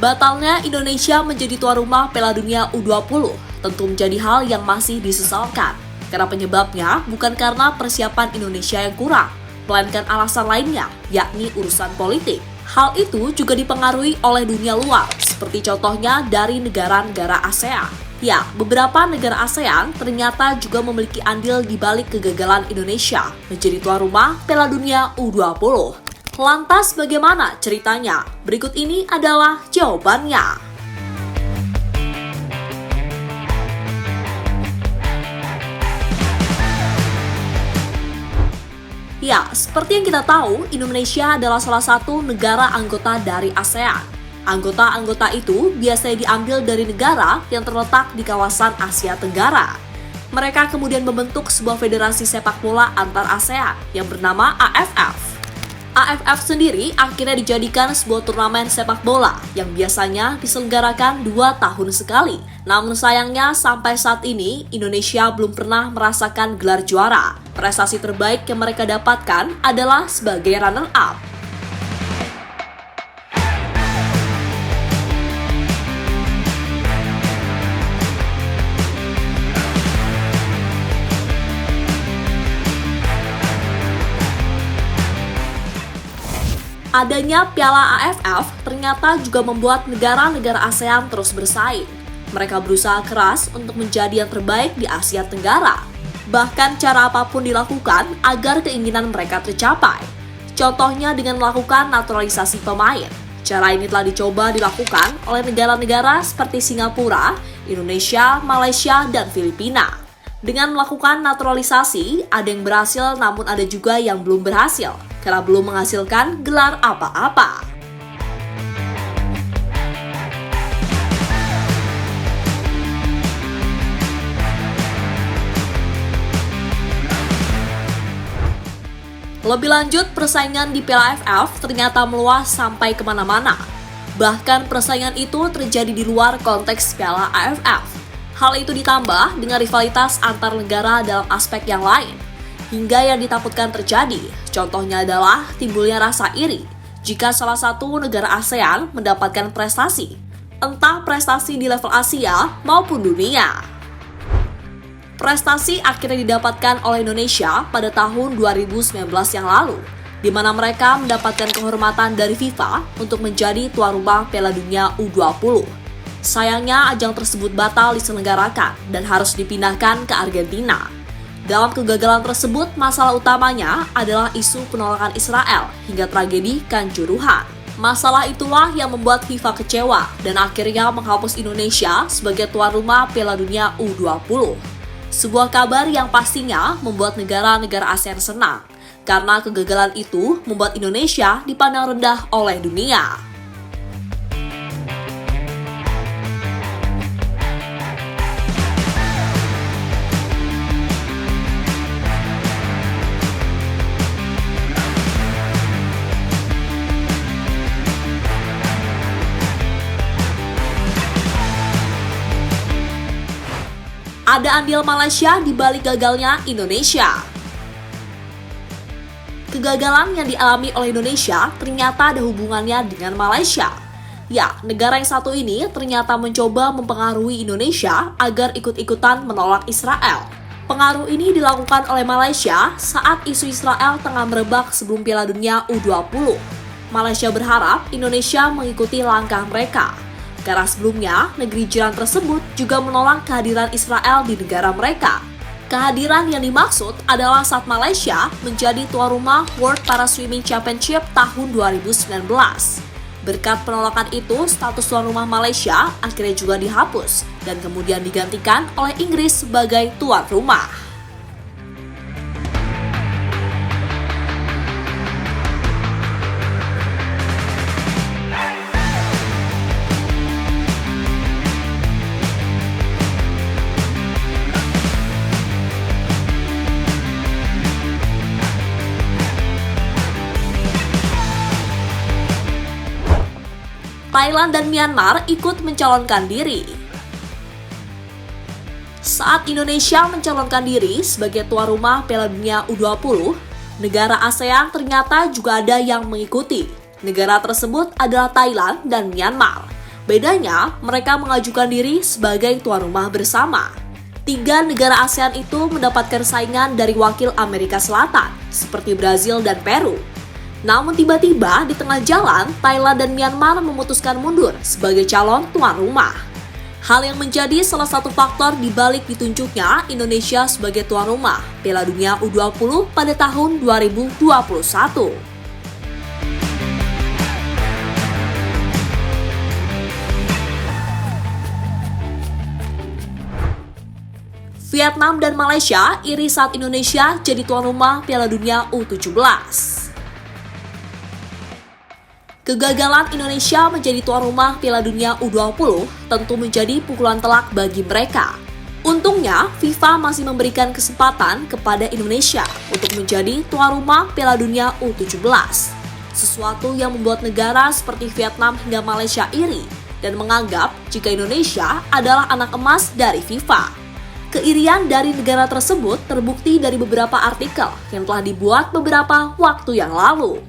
Batalnya Indonesia menjadi tuan rumah Piala Dunia U20 tentu menjadi hal yang masih disesalkan. Karena penyebabnya bukan karena persiapan Indonesia yang kurang, melainkan alasan lainnya, yakni urusan politik. Hal itu juga dipengaruhi oleh dunia luar, seperti contohnya dari negara-negara ASEAN. Ya, beberapa negara ASEAN ternyata juga memiliki andil di balik kegagalan Indonesia menjadi tuan rumah Piala Dunia U20. Lantas bagaimana ceritanya? Berikut ini adalah jawabannya. Ya, seperti yang kita tahu, Indonesia adalah salah satu negara anggota dari ASEAN. Anggota-anggota itu biasanya diambil dari negara yang terletak di kawasan Asia Tenggara. Mereka kemudian membentuk sebuah federasi sepak bola antar ASEAN yang bernama AFF. AFF sendiri akhirnya dijadikan sebuah turnamen sepak bola yang biasanya diselenggarakan 2 tahun sekali. Namun sayangnya sampai saat ini Indonesia belum pernah merasakan gelar juara. Prestasi terbaik yang mereka dapatkan adalah sebagai runner-up. Adanya Piala AFF ternyata juga membuat negara-negara ASEAN terus bersaing. Mereka berusaha keras untuk menjadi yang terbaik di Asia Tenggara. Bahkan cara apapun dilakukan agar keinginan mereka tercapai. Contohnya dengan melakukan naturalisasi pemain. Cara ini telah dicoba dilakukan oleh negara-negara seperti Singapura, Indonesia, Malaysia, dan Filipina. Dengan melakukan naturalisasi, ada yang berhasil namun ada juga yang belum berhasil karena belum menghasilkan gelar apa-apa. Lebih lanjut, persaingan di Piala AFF ternyata meluas sampai kemana-mana. Bahkan persaingan itu terjadi di luar konteks Piala AFF. Hal itu ditambah dengan rivalitas antar negara dalam aspek yang lain. Hingga yang ditakutkan terjadi, contohnya adalah timbulnya rasa iri jika salah satu negara ASEAN mendapatkan prestasi, entah prestasi di level Asia maupun dunia. Prestasi akhirnya didapatkan oleh Indonesia pada tahun 2019 yang lalu, di mana mereka mendapatkan kehormatan dari FIFA untuk menjadi tuan rumah Piala Dunia U20. Sayangnya ajang tersebut batal diselenggarakan dan harus dipindahkan ke Argentina. Dalam kegagalan tersebut, masalah utamanya adalah isu penolakan Israel hingga tragedi Kanjuruhan. Masalah itulah yang membuat FIFA kecewa dan akhirnya menghapus Indonesia sebagai tuan rumah Piala Dunia U20. Sebuah kabar yang pastinya membuat negara-negara ASEAN senang, karena kegagalan itu membuat Indonesia dipandang rendah oleh dunia. Ada andil Malaysia di balik gagalnya Indonesia. Kegagalan yang dialami oleh Indonesia ternyata ada hubungannya dengan Malaysia. Ya, negara yang satu ini ternyata mencoba mempengaruhi Indonesia agar ikut-ikutan menolak Israel. Pengaruh ini dilakukan oleh Malaysia saat isu Israel tengah merebak sebelum Piala Dunia U20. Malaysia berharap Indonesia mengikuti langkah mereka. Karena sebelumnya, negeri jiran tersebut juga menolak kehadiran Israel di negara mereka. Kehadiran yang dimaksud adalah saat Malaysia menjadi tuan rumah World Para Swimming Championship tahun 2019. Berkat penolakan itu, status tuan rumah Malaysia akhirnya juga dihapus dan kemudian digantikan oleh Inggris sebagai tuan rumah. Thailand dan Myanmar ikut mencalonkan diri. Saat Indonesia mencalonkan diri sebagai tuan rumah Piala Dunia U20, negara ASEAN ternyata juga ada yang mengikuti. Negara tersebut adalah Thailand dan Myanmar. Bedanya, mereka mengajukan diri sebagai tuan rumah bersama. 3 negara ASEAN itu mendapatkan saingan dari wakil Amerika Selatan, seperti Brazil dan Peru. Namun tiba-tiba di tengah jalan, Thailand dan Myanmar memutuskan mundur sebagai calon tuan rumah. Hal yang menjadi salah satu faktor di balik ditunjuknya Indonesia sebagai tuan rumah Piala Dunia U20 pada tahun 2021. Vietnam dan Malaysia iri saat Indonesia jadi tuan rumah Piala Dunia U17. Kegagalan Indonesia menjadi tuan rumah Piala Dunia U20 tentu menjadi pukulan telak bagi mereka. Untungnya, FIFA masih memberikan kesempatan kepada Indonesia untuk menjadi tuan rumah Piala Dunia U17. Sesuatu yang membuat negara seperti Vietnam hingga Malaysia iri dan menganggap jika Indonesia adalah anak emas dari FIFA. Keirian dari negara tersebut terbukti dari beberapa artikel yang telah dibuat beberapa waktu yang lalu.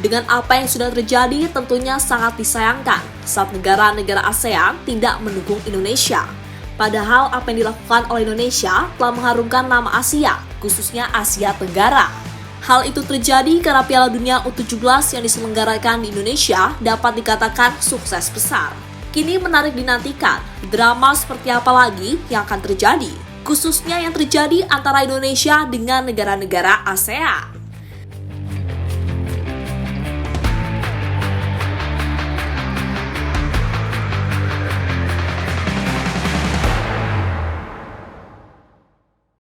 Dengan apa yang sudah terjadi tentunya sangat disayangkan saat negara-negara ASEAN tidak mendukung Indonesia. Padahal apa yang dilakukan oleh Indonesia telah mengharumkan nama Asia, khususnya Asia Tenggara. Hal itu terjadi karena Piala Dunia U17 yang diselenggarakan di Indonesia dapat dikatakan sukses besar. Kini menarik dinantikan, drama seperti apa lagi yang akan terjadi, khususnya yang terjadi antara Indonesia dengan negara-negara ASEAN.